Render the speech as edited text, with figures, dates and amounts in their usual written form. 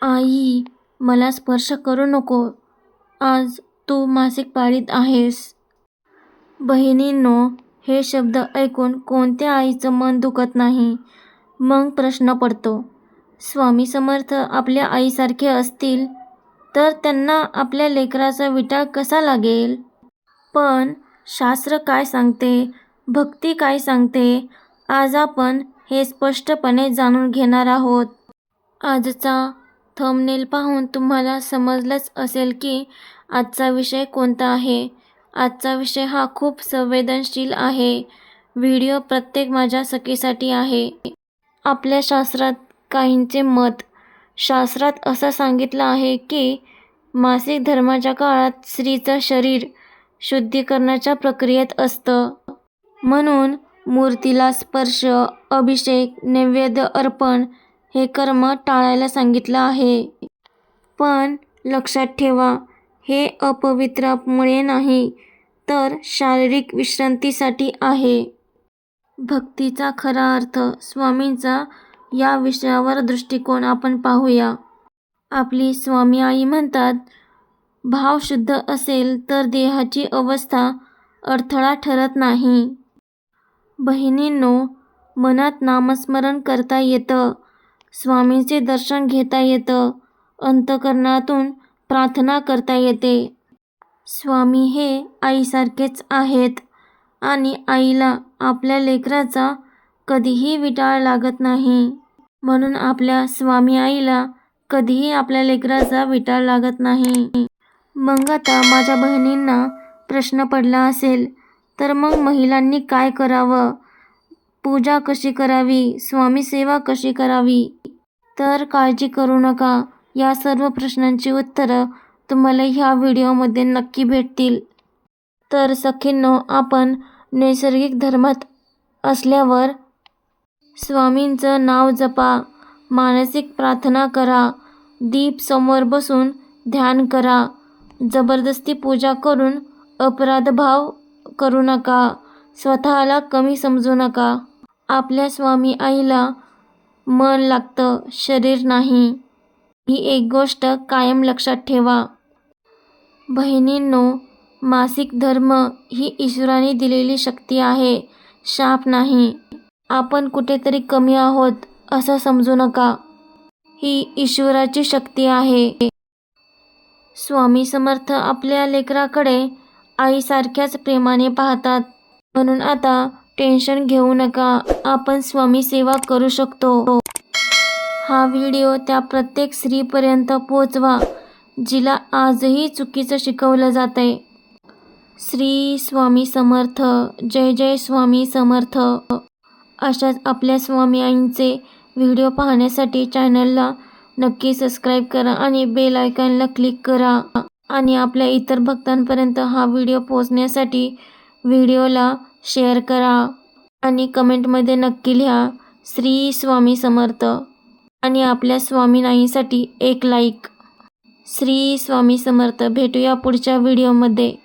आई, मला स्पर्श करू नको. आज तू मासिक पाळीत आहेस. बहिणींनो, हे शब्द ऐकून कोणत्या आईचं मन दुखत नाही? मग प्रश्न पडतो, स्वामी समर्थ आपल्या आईसारखे असतील तर त्यांना आपल्या लेकराचा विटाळ कसा लागेल? पण शास्त्र काय सांगते, भक्ती काय सांगते, आज आपण हे स्पष्टपणे जाणून घेणार आहोत. आजचा थंबनेल पाहून तुम्हाला समजलंच असेल की आजचा विषय कोणता आहे. आजचा विषय हा खूप संवेदनशील आहे. व्हिडिओ प्रत्येक माझ्या सखीसाठी आहे. आपल्या शास्त्रात काहींचे मत, शास्त्रात असं सांगितलं आहे की मासिक धर्माच्या काळात स्त्रीचं शरीर शुद्धीकरणाच्या प्रक्रियेत असतं. म्हणून मूर्तीला स्पर्श, अभिषेक, नैवेद्य अर्पण हे कर्म टाळायला सांगितलं आहे. पण लक्षात ठेवा, हे अपवित्रमुळे नाही तर शारीरिक विश्रांतीसाठी आहे. भक्तीचा खरा अर्थ, स्वामींचा या विषयावर दृष्टिकोन आपण पाहूया. आपली स्वामी आई म्हणतात, भाव शुद्ध असेल तर देहाची अवस्था अडथळा ठरत नाही. बहिणींनो, मनात नामस्मरण करता येतं, स्वामींचे दर्शन घेता येतं, अंतःकरणातून प्रार्थना करता येते. स्वामी हे आईसारखेच आहेत आणि आईला आपल्या लेकराचा कधीही विटाळ लागत नाही. म्हणून आपल्या स्वामी आईला कधीही आपल्या लेकराचा विटाळ लागत नाही. मग आता माझ्या बहिणींना प्रश्न पडला असेल, तर मग महिलांनी काय करावं? पूजा कशी करावी? स्वामी सेवा कशी करावी? तर काळजी करू नका, या सर्व प्रश्नांची उत्तरं तुम्हाला ह्या व्हिडिओमध्ये नक्की भेटतील. तर सखींनो, आपण नैसर्गिक धर्मात असल्यावर स्वामींचं नाव जपा, मानसिक प्रार्थना करा, दीप समोर बसून ध्यान करा. जबरदस्ती पूजा करून अपराधभाव करू नका, स्वतःला कमी समजू नका. आपल्या स्वामी आईला मन लागतं, शरीर नाही. ही एक गोष्ट कायम लक्षात ठेवा. बहिणींनो, मासिक धर्म ही ईश्वराने दिलेली शक्ती आहे, शाप नाही. आपण कुठेतरी कमी आहोत असं समजू नका. ही ईश्वराची शक्ती आहे. स्वामी समर्थ आपल्या लेकराकडे आईसारख्याच प्रेमाने पाहतात. म्हणून आता टेन्शन घेऊ नका, आपण स्वामी सेवा करू शकतो. हा व्हिडिओ त्या प्रत्येक स्त्रीपर्यंत पोहोचवा जिला आजही चुकीचं शिकवलं जातंय. श्री स्वामी समर्थ. जय जय स्वामी समर्थ. अशाच आपल्या स्वामी आईंचे व्हिडिओ पाहण्यासाठी चॅनलला नक्की सबस्क्राईब करा आणि बेल आयकॉनला क्लिक करा. आणि आपल्या इतर भक्तांपर्यंत हा व्हिडिओ पोहोचण्यासाठी व्हिडिओला शेअर करा. आणि कमेंटमध्ये नक्की लिहा, श्री स्वामी समर्थ. आणि आपल्या स्वामी आईंसाठी एक लाईक. श्री स्वामी समर्थ. भेटूया पुढच्या व्हिडिओमध्ये.